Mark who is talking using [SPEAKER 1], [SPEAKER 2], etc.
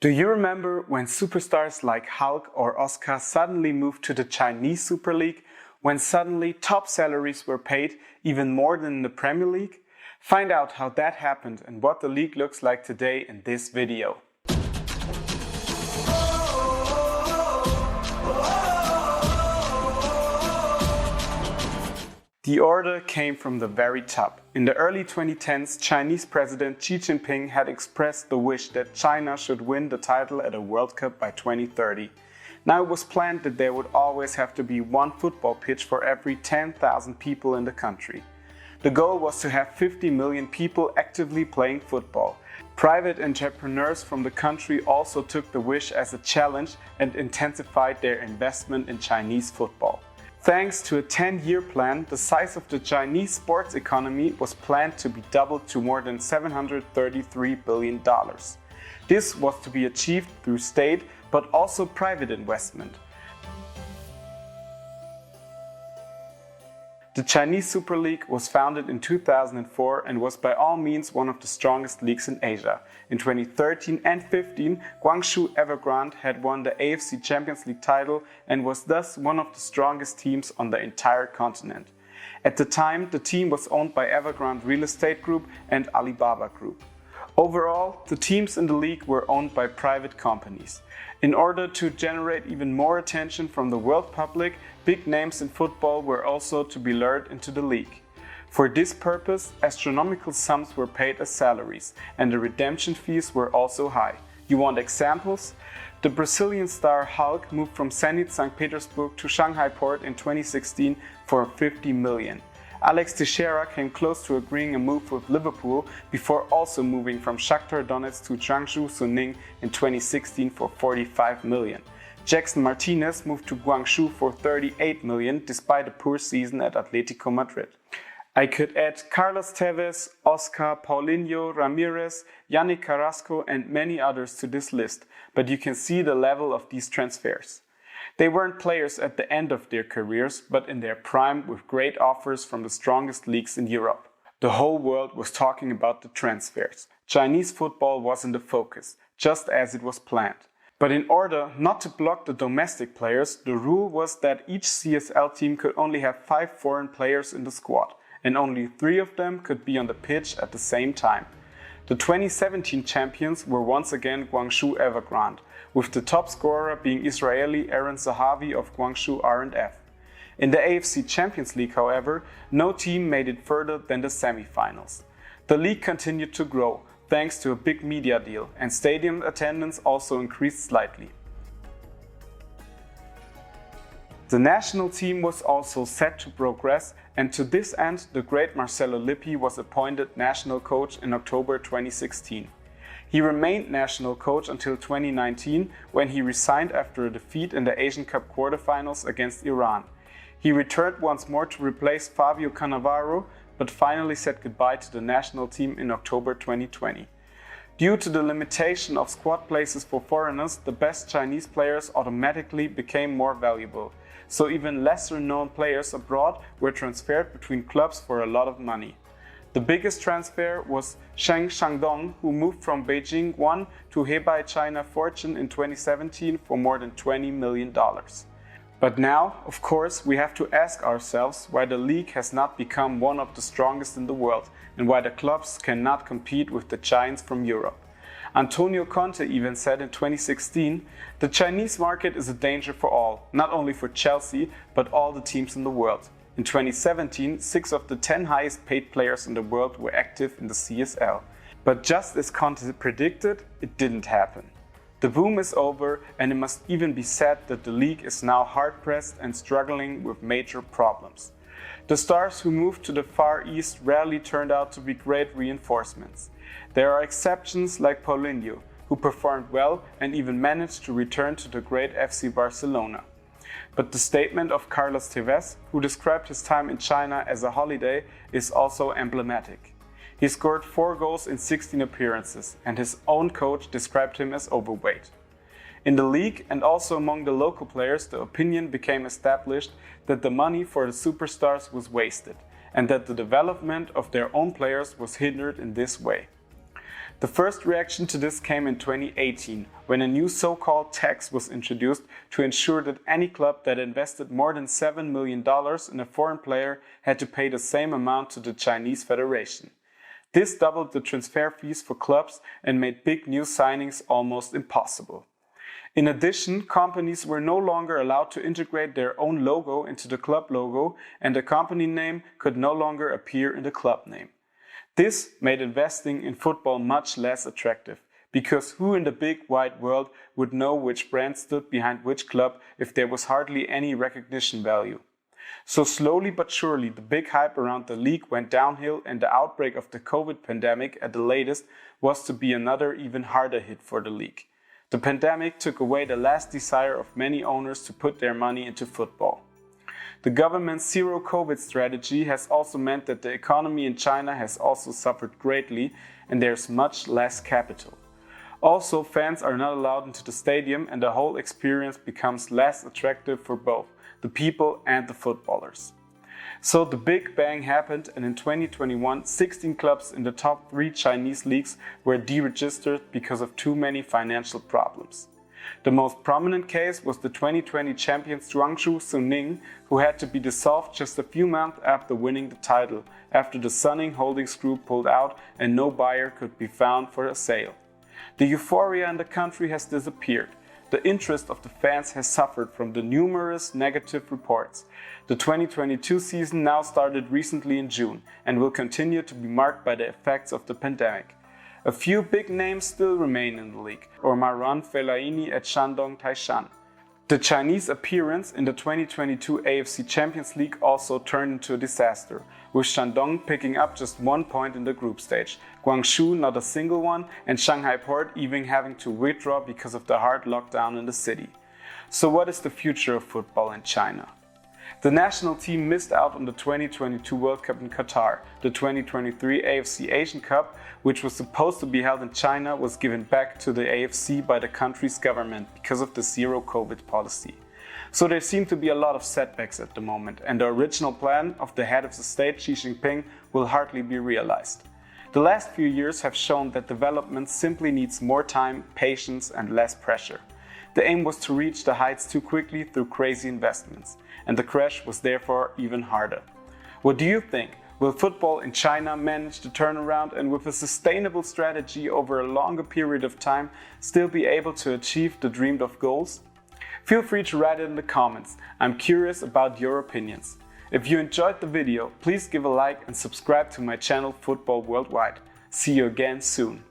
[SPEAKER 1] Do you remember when superstars like Hulk or Oscar suddenly moved to the Chinese Super League? When suddenly top salaries were paid, even more than in the Premier League? Find out how that happened and what the league looks like today in this video. The order came from the very top. In the early 2010s, Chinese President Xi Jinping had expressed the wish that China should win the title at a World Cup by 2030. Now it was planned that there would always have to be one football pitch for every 10,000 people in the country. The goal was to have 50 million people actively playing football. Private entrepreneurs from the country also took the wish as a challenge and intensified their investment in Chinese football. Thanks to a 10-year plan, the size of the Chinese sports economy was planned to be doubled to more than $733 billion. This was to be achieved through state but also private investment. The Chinese Super League was founded in 2004 and was by all means one of the strongest leagues in Asia. In 2013 and 2015, Guangzhou Evergrande had won the AFC Champions League title and was thus one of the strongest teams on the entire continent. At the time, the team was owned by Evergrande Real Estate Group and Alibaba Group. Overall, the teams in the league were owned by private companies. In order to generate even more attention from the world public, big names in football were also to be lured into the league. For this purpose, astronomical sums were paid as salaries, and the redemption fees were also high. You want examples? The Brazilian star Hulk moved from Zenit St. Petersburg to Shanghai Port in 2016 for 50 million. Alex Teixeira came close to agreeing a move with Liverpool before also moving from Shakhtar Donetsk to Jiangsu Suning in 2016 for 45 million. Jackson Martinez moved to Guangzhou for 38 million despite a poor season at Atletico Madrid. I could add Carlos Tevez, Oscar, Paulinho, Ramirez, Yannick Carrasco and many others to this list, but you can see the level of these transfers. They weren't players at the end of their careers, but in their prime with great offers from the strongest leagues in Europe. The whole world was talking about the transfers. Chinese football was in the focus, just as it was planned. But in order not to block the domestic players, the rule was that each CSL team could only have 5 foreign players in the squad, and only 3 of them could be on the pitch at the same time. The 2017 champions were once again Guangzhou Evergrande, with the top scorer being Israeli Aaron Zahavi of Guangzhou R&F. In the AFC Champions League, however, no team made it further than the semi-finals. The league continued to grow, thanks to a big media deal, and stadium attendance also increased slightly. The national team was also set to progress, and to this end the great Marcelo Lippi was appointed national coach in October 2016. He remained national coach until 2019, when he resigned after a defeat in the Asian Cup quarterfinals against Iran. He returned once more to replace Fabio Cannavaro, but finally said goodbye to the national team in October 2020. Due to the limitation of squad places for foreigners, the best Chinese players automatically became more valuable. So even lesser known players abroad were transferred between clubs for a lot of money. The biggest transfer was Sheng Shandong, who moved from Beijing 1 to Hebei China Fortune in 2017 for more than $20 million. But now, of course, we have to ask ourselves why the league has not become one of the strongest in the world and why the clubs cannot compete with the giants from Europe. Antonio Conte even said in 2016, "The Chinese market is a danger for all, not only for Chelsea, but all the teams in the world." In 2017, 6 of the 10 highest paid players in the world were active in the CSL. But just as Conte predicted, it didn't happen. The boom is over, and it must even be said that the league is now hard-pressed and struggling with major problems. The stars who moved to the Far East rarely turned out to be great reinforcements. There are exceptions like Paulinho, who performed well and even managed to return to the great FC Barcelona. But the statement of Carlos Tevez, who described his time in China as a holiday, is also emblematic. He scored 4 goals in 16 appearances, and his own coach described him as overweight. In the league and also among the local players, the opinion became established that the money for the superstars was wasted, and that the development of their own players was hindered in this way. The first reaction to this came in 2018, when a new so-called tax was introduced to ensure that any club that invested more than $7 million in a foreign player had to pay the same amount to the Chinese Federation. This doubled the transfer fees for clubs and made big new signings almost impossible. In addition, companies were no longer allowed to integrate their own logo into the club logo, and the company name could no longer appear in the club name. This made investing in football much less attractive, because who in the big wide world would know which brand stood behind which club if there was hardly any recognition value? So slowly but surely the big hype around the league went downhill, and the outbreak of the COVID pandemic at the latest was to be another even harder hit for the league. The pandemic took away the last desire of many owners to put their money into football. The government's zero COVID strategy has also meant that the economy in China has also suffered greatly, and there's much less capital. Also, fans are not allowed into the stadium, and the whole experience becomes less attractive for both the people and the footballers. So the Big Bang happened, and in 2021, 16 clubs in the top 3 Chinese leagues were deregistered because of too many financial problems. The most prominent case was the 2020 champions Guangzhou Suning, who had to be dissolved just a few months after winning the title, after the Suning Holdings Group pulled out and no buyer could be found for a sale. The euphoria in the country has disappeared. The interest of the fans has suffered from the numerous negative reports. The 2022 season now started recently in June and will continue to be marked by the effects of the pandemic. A few big names still remain in the league, or Marouane Fellaini at Shandong Taishan. The Chinese appearance in the 2022 AFC Champions League also turned into a disaster, with Shandong picking up just 1 point in the group stage, Guangzhou not a single one, and Shanghai Port even having to withdraw because of the hard lockdown in the city. So what is the future of football in China? The national team missed out on the 2022 World Cup in Qatar. The 2023 AFC Asian Cup, which was supposed to be held in China, was given back to the AFC by the country's government because of the zero COVID policy. So there seem to be a lot of setbacks at the moment, and the original plan of the head of the state, Xi Jinping, will hardly be realized. The last few years have shown that development simply needs more time, patience, and less pressure. The aim was to reach the heights too quickly through crazy investments, and the crash was therefore even harder. What do you think? Will football in China manage to turn around and with a sustainable strategy over a longer period of time still be able to achieve the dreamed of goals? Feel free to write it in the comments. I'm curious about your opinions. If you enjoyed the video, please give a like and subscribe to my channel Football Worldwide. See you again soon.